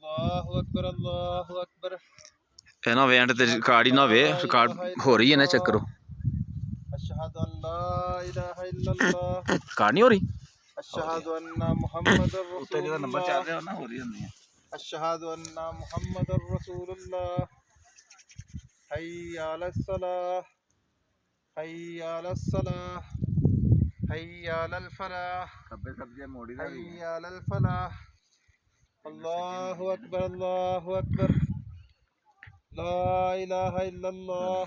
अल्लाहु अकबर अल्लाहु अकबर। है ना वे ते रिकॉर्ड ही ना वे रिकॉर्ड हो रही है ना चेक करो। अशहदु अल्ला इलाहा इल्लल्लाह। रिकॉर्ड नहीं हो रही। अशहदु अन्ना मुहम्मदुर तेरा नंबर चल रसूलुल्लाह। रहा ना हो रही है। अशहदु अन्ना मुहम्मदुर रसूलुल्लाह। हय्या अलस सलाह हय्या अलस सलाह हय्या अलल फलाह खब्बे सब्जी मोड़ी दा भी हय्या अलल फलाह। अल्लाहु अकबर अल्लाहु अकबर। ला इलाहा इल्लल्लाह।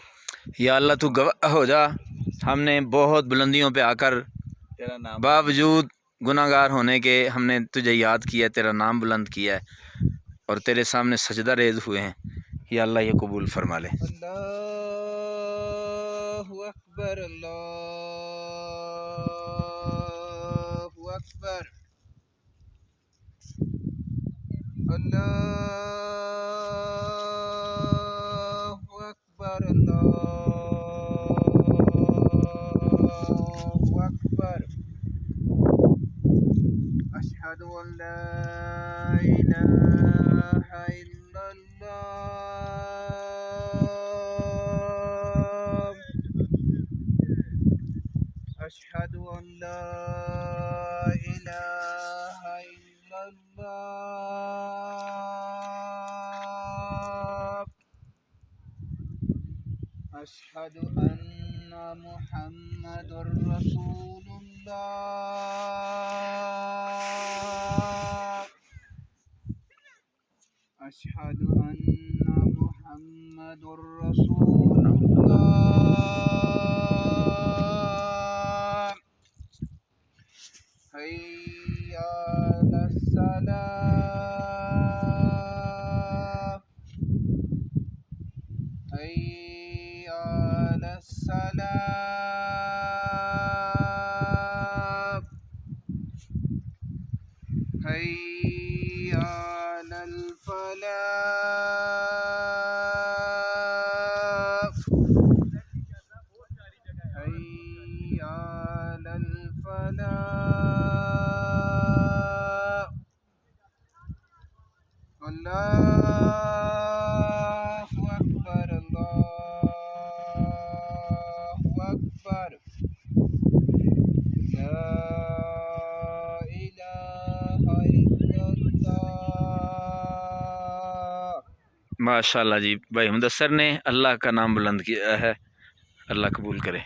या अल्लाह तू गवाह हो जा, हमने बहुत बुलंदियों पे आकर बावजूद गुनाहगार होने के हमने तुझे याद किया, तेरा नाम बुलंद किया है और तेरे सामने सजदा रेज हुए हैं। या अल्लाह ये कबूल फरमा ले। अल्लाहु अकबर अल्लाहु अकबर। अल्लाहु अकबर अल्लाहु अकबर। अशहदु अन ला इलाहा इल्लल्लाह। अशहदु अन ला इलाहा इल्लल्लाह। अशहदु अन्ना मुहम्मदुर रसूलुल्लाह। अशहदु अन्ना मुहम्मदुर रसूलुल्लाह। हय्या अलस सलाह हय्या अलस सलाह हय्या अलल फलाह हय्या अलल फलाह। अल्लाहु अकबर अल्लाहु अकबर। ला इलाहा इल्लल्लाह। माशाल्लाह जी भाई मुदस्सर ने अल्लाह का नाम बुलंद किया है, अल्लाह कबूल करे।